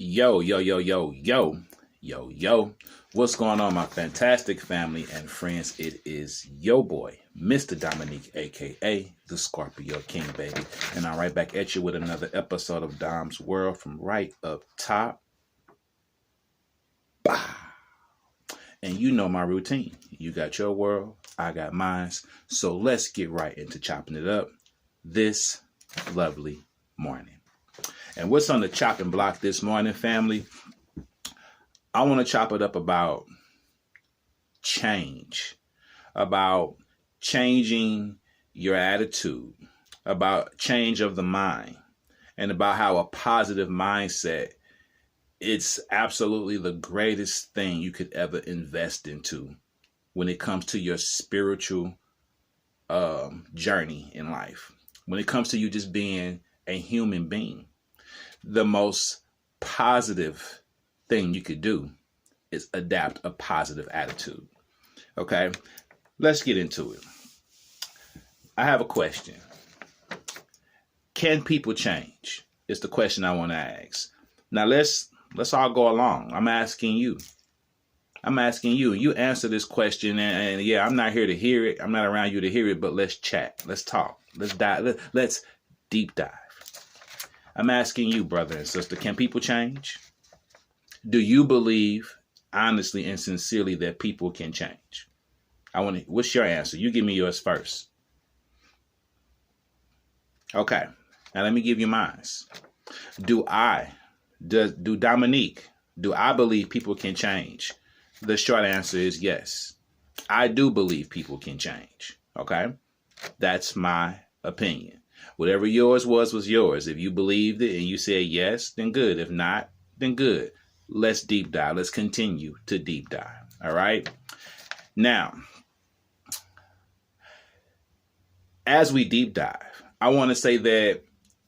Yo, yo, yo, yo, yo, yo, yo. What's going on, my fantastic family and friends? It is yo boy, Mr. Dominique, aka the Scorpio King, baby. And I'm right back at you with another episode of Dom's World from right up top. Bah. And you know my routine. You got your world, I got mine. So let's get right into chopping it up this lovely morning. And what's on the chopping block this morning, family? I want to chop it up about change, about changing your attitude, about change of the mind, and about how a positive mindset, it's absolutely the greatest thing you could ever invest into when it comes to your spiritual journey in life. When it comes to you just being a human being, the most positive thing you could do is adapt a positive attitude. Okay, let's get into it. I have a question. Can people change? It's the question I want to ask. Now let's all go along. I'm asking you. You answer this question, and yeah, I'm not here to hear it. I'm not around you to hear it, but let's chat. Let's talk. Let's dive. Let's deep dive. I'm asking you, brother and sister, can people change? Do you believe honestly and sincerely that people can change? What's your answer? You give me yours first. Okay. Now let me give you mine. Do Dominique, do I believe people can change? The short answer is yes. I do believe people can change. Okay. That's my opinion. Whatever yours was yours. If you believed it and you said yes, then good. If not, then good. Let's deep dive. Let's continue to deep dive. All right. Now, as we deep dive, I want to say that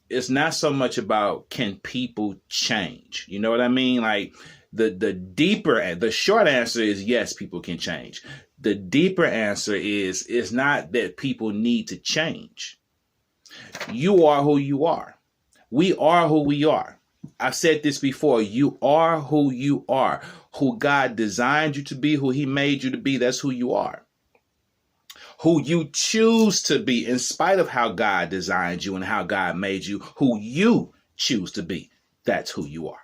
it's not so much about can people change. You know what I mean? Like the short answer is yes, people can change. The deeper answer is it's not that people need to change. You are who you are. We are who we are. I've said this before. You are who you are. Who God designed you to be, who he made you to be, that's who you are. Who you choose to be in spite of how God designed you and how God made you, who you choose to be, that's who you are.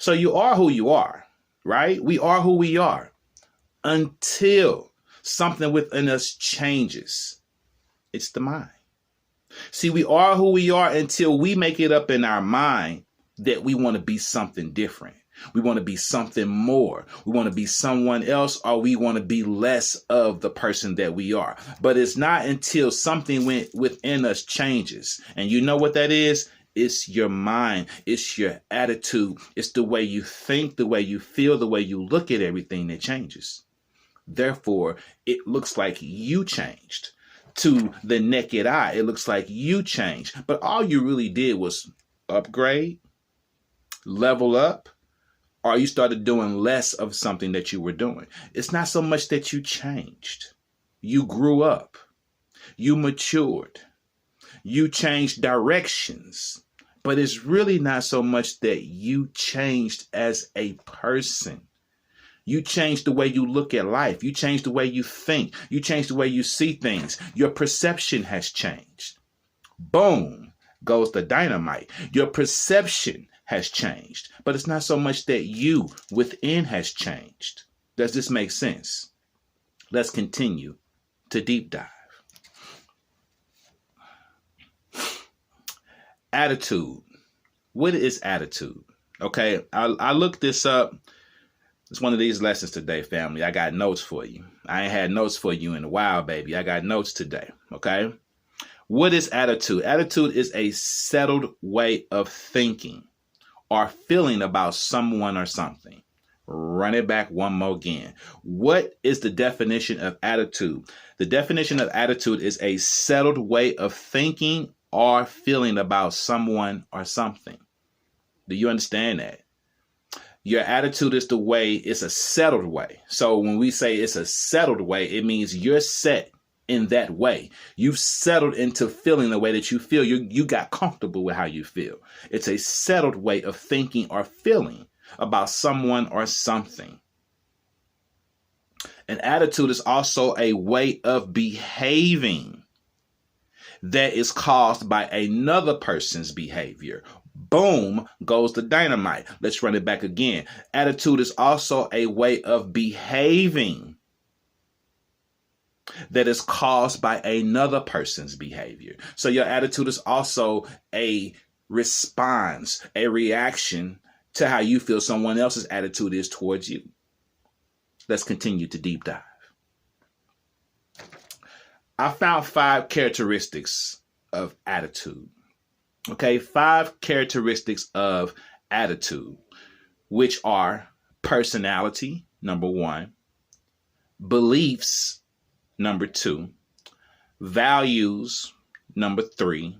So you are who you are, right? We are who we are until something within us changes. It's the mind. See, we are who we are until we make it up in our mind that we want to be something different. We want to be something more. We want to be someone else, or we want to be less of the person that we are. But it's not until something within us changes. And you know what that is? It's your mind. It's your attitude. It's the way you think, the way you feel, the way you look at everything that changes. Therefore, it looks like you changed. To the naked eye, it looks like you changed. But all you really did was upgrade, level up, or you started doing less of something that you were doing. It's not so much that you changed. You grew up. You matured. You changed directions. But it's really not so much that you changed as a person. You changed the way you look at life. You changed the way you think. You changed the way you see things. Your perception has changed. Boom goes the dynamite. Your perception has changed. But it's not so much that you within has changed. Does this make sense? Let's continue to deep dive. Attitude. What is attitude? Okay, I looked this up. It's one of these lessons today, family. I got notes for you. I ain't had notes for you in a while, baby. I got notes today, okay? What is attitude? Attitude is a settled way of thinking or feeling about someone or something. Run it back one more again. What is the definition of attitude? The definition of attitude is a settled way of thinking or feeling about someone or something. Do you understand that? Your attitude is the way, it's a settled way. So when we say it's a settled way, it means you're set in that way. You've settled into feeling the way that you feel. You got comfortable with how you feel. It's a settled way of thinking or feeling about someone or something. An attitude is also a way of behaving that is caused by another person's behavior. Boom goes the dynamite. Let's run it back again. Attitude is also a way of behaving that is caused by another person's behavior. So your attitude is also a response, a reaction to how you feel someone else's attitude is towards you. Let's continue to deep dive. I found 5 characteristics of attitude. Okay, 5 characteristics of attitude, which are personality, number 1, beliefs, number 2, values, number 3,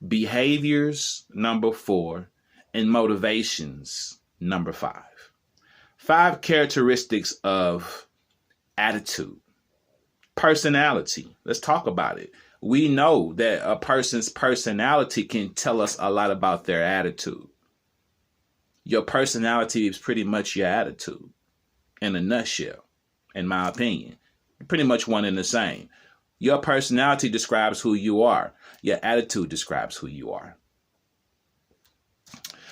behaviors, number 4, and motivations, number 5. 5 characteristics of attitude. Personality. Let's talk about it. We know that a person's personality can tell us a lot about their attitude. Your personality is pretty much your attitude in a nutshell, in my opinion. Pretty much one and the same. Your personality describes who you are. Your attitude describes who you are.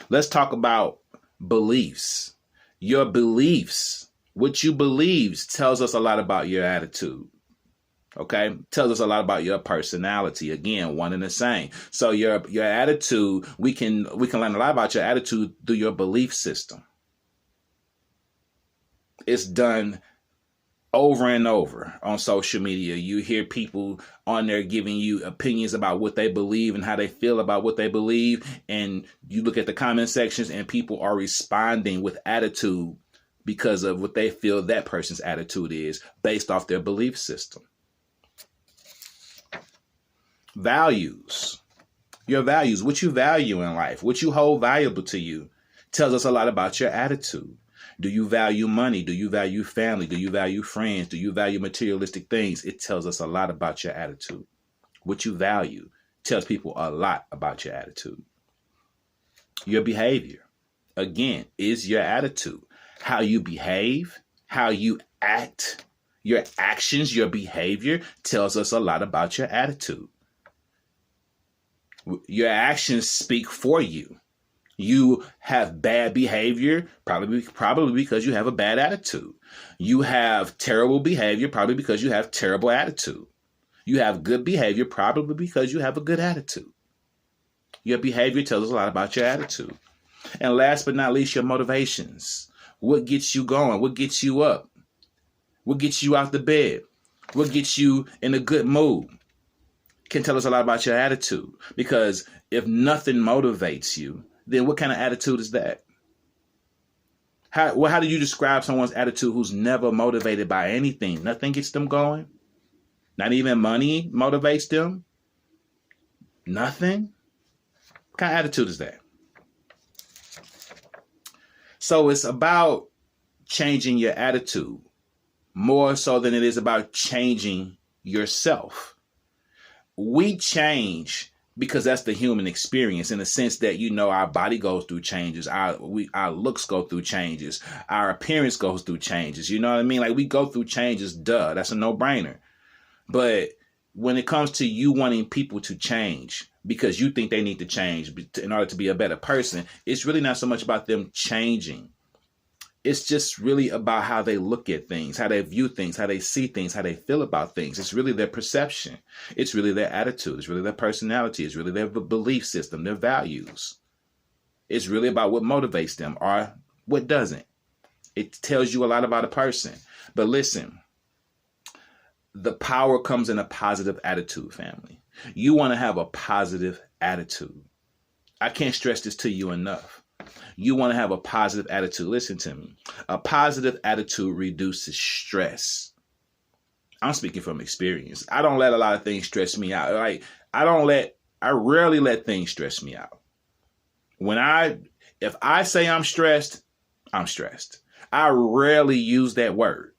Let's talk about beliefs. Your beliefs, what you believe, tells us a lot about your attitude. Okay, tells us a lot about your personality. Again, one and the same. So your attitude, we can learn a lot about your attitude through your belief system. It's done over and over on social media. You hear people on there giving you opinions about what they believe and how they feel about what they believe. And you look at the comment sections and people are responding with attitude because of what they feel that person's attitude is based off their belief system. Values. Your values, what you value in life, what you hold valuable to you, tells us a lot about your attitude. Do you value money? Do you value family? Do you value friends? Do you value materialistic things? It tells us a lot about your attitude. What you value tells people a lot about your attitude. Your behavior, again, is your attitude. How you behave, how you act, your actions, your behavior tells us a lot about your attitude. Your actions speak for you. You have bad behavior, probably because you have a bad attitude. You have terrible behavior, probably because you have terrible attitude. You have good behavior, probably because you have a good attitude. Your behavior tells us a lot about your attitude. And last but not least, your motivations. What gets you going? What gets you up? What gets you out the bed? What gets you in a good mood? Can tell us a lot about your attitude. Because if nothing motivates you, then what kind of attitude is that? How do you describe someone's attitude who's never motivated by anything? Nothing gets them going? Not even money motivates them? Nothing? What kind of attitude is that? So it's about changing your attitude more so than it is about changing yourself. We change because that's the human experience, in the sense that, our body goes through changes. Our looks go through changes. Our appearance goes through changes. You know what I mean? Like, we go through changes. Duh. That's a no-brainer. But when it comes to you wanting people to change because you think they need to change in order to be a better person, it's really not so much about them changing. It's just really about how they look at things, how they view things, how they see things, how they feel about things. It's really their perception. It's really their attitude. It's really their personality. It's really their belief system, their values. It's really about what motivates them or what doesn't. It tells you a lot about a person. But listen, the power comes in a positive attitude, family. You want to have a positive attitude. I can't stress this to you enough. You want to have a positive attitude. Listen to me. A positive attitude reduces stress. I'm speaking from experience. I don't let a lot of things stress me out. I rarely let things stress me out. If I say I'm stressed, I'm stressed. I rarely use that word.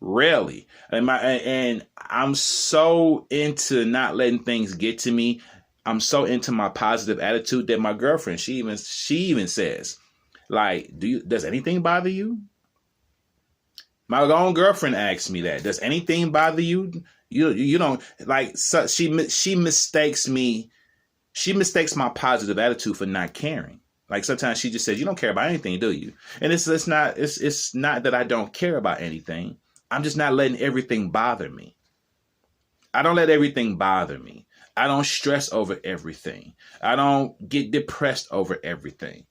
Rarely. And I'm so into not letting things get to me. I'm so into my positive attitude that my girlfriend, she even says, like, does anything bother you? My own girlfriend asked me that. Does anything bother you? You don't like, so she mistakes me. She mistakes my positive attitude for not caring. Like sometimes she just says, you don't care about anything, do you? And it's not that I don't care about anything. I'm just not letting everything bother me. I don't let everything bother me. I don't stress over everything. I don't get depressed over everything.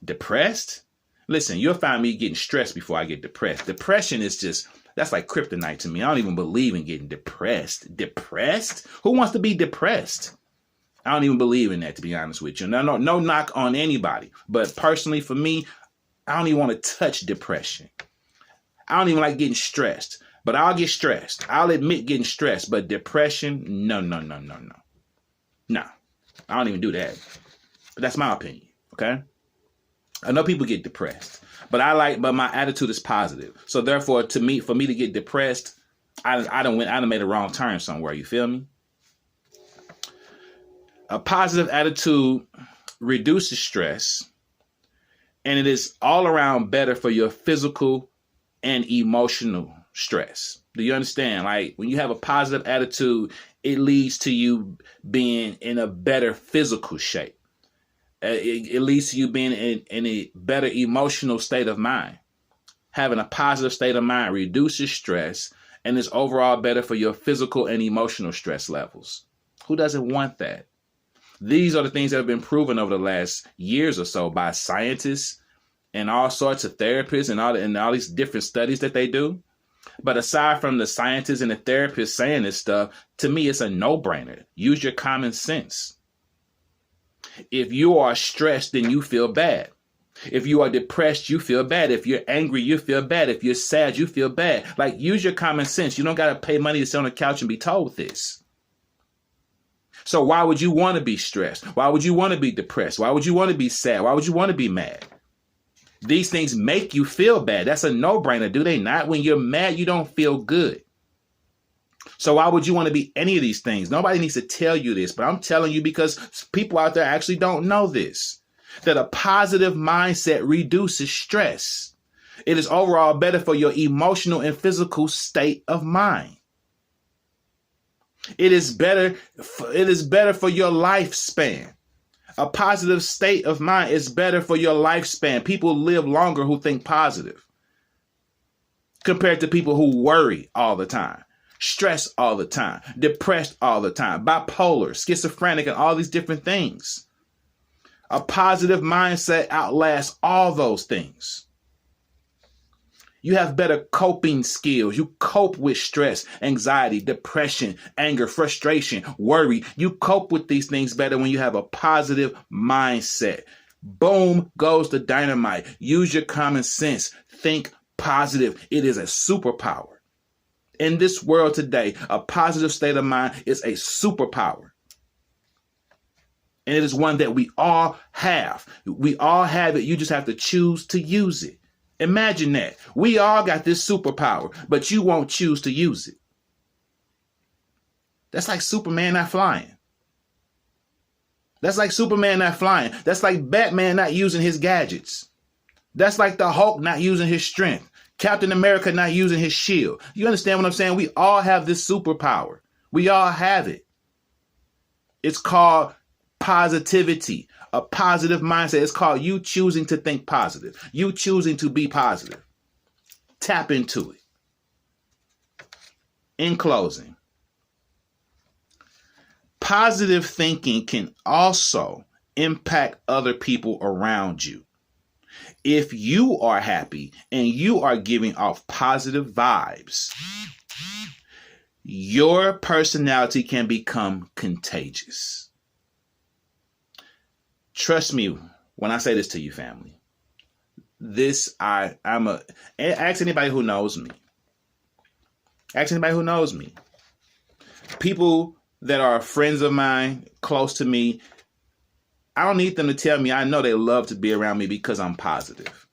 Depressed? Listen, you'll find me getting stressed before I get depressed. Depression is that's like kryptonite to me. I don't even believe in getting depressed. Depressed? Who wants to be depressed? I don't even believe in that, to be honest with you. No knock on anybody. But personally, for me, I don't even want to touch depression. I don't even like getting stressed. But I'll get stressed. I'll admit getting stressed. But depression, no. No, I don't even do that. But that's my opinion, okay? I know people get depressed. But my attitude is positive. So therefore, for me to get depressed, I done made a wrong turn somewhere. You feel me? A positive attitude reduces stress, and it is all around better for your physical and emotional stress. Do you understand? Like when you have a positive attitude, it leads to you being in a better physical shape. It leads to you being in a better emotional state of mind. Having a positive state of mind reduces stress and is overall better for your physical and emotional stress levels. Who doesn't want that? These are the things that have been proven over the last years or so by scientists and all sorts of therapists and all these different studies that they do. But aside from the scientists and the therapists saying this stuff, to me, it's a no-brainer. Use your common sense. If you are stressed, then you feel bad. If you are depressed, you feel bad. If you're angry, you feel bad. If you're sad, you feel bad. Like, use your common sense. You don't got to pay money to sit on the couch and be told this. So why would you want to be stressed? Why would you want to be depressed? Why would you want to be sad? Why would you want to be mad? These things make you feel bad. That's a no-brainer, do they not? When you're mad, you don't feel good. So why would you want to be any of these things? Nobody needs to tell you this, but I'm telling you because people out there actually don't know this, that a positive mindset reduces stress. It is overall better for your emotional and physical state of mind. It is better for your lifespan. A positive state of mind is better for your lifespan. People live longer who think positive compared to people who worry all the time, stress all the time, depressed all the time, bipolar, schizophrenic, and all these different things. A positive mindset outlasts all those things. You have better coping skills. You cope with stress, anxiety, depression, anger, frustration, worry. You cope with these things better when you have a positive mindset. Boom goes the dynamite. Use your common sense. Think positive. It is a superpower. In this world today, a positive state of mind is a superpower. And it is one that we all have. We all have it. You just have to choose to use it. Imagine that. We all got this superpower, but you won't choose to use it. That's like Superman not flying. That's like Superman not flying. That's like Batman not using his gadgets. That's like the Hulk not using his strength. Captain America not using his shield. You understand what I'm saying? We all have this superpower. We all have it. It's called positivity. A positive mindset. It's called you choosing to think positive. You choosing to be positive. Tap into it. In closing, positive thinking can also impact other people around you. If you are happy and you are giving off positive vibes, your personality can become contagious. Trust me when I say this to you, family. Ask anybody who knows me. Ask anybody who knows me. People that are friends of mine, close to me, I don't need them to tell me. I know they love to be around me because I'm positive.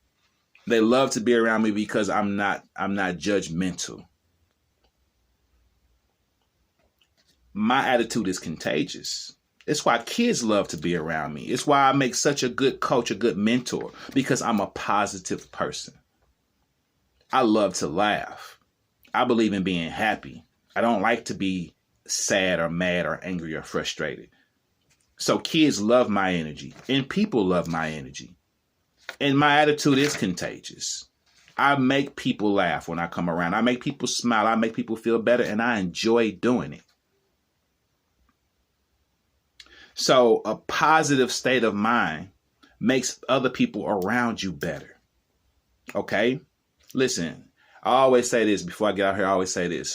They love to be around me because I'm not judgmental. My attitude is contagious. It's why kids love to be around me. It's why I make such a good coach, a good mentor, because I'm a positive person. I love to laugh. I believe in being happy. I don't like to be sad or mad or angry or frustrated. So kids love my energy and people love my energy. And my attitude is contagious. I make people laugh when I come around. I make people smile. I make people feel better, and I enjoy doing it. So a positive state of mind makes other people around you better. Okay? Listen, I always say this before I get out here. I always say this.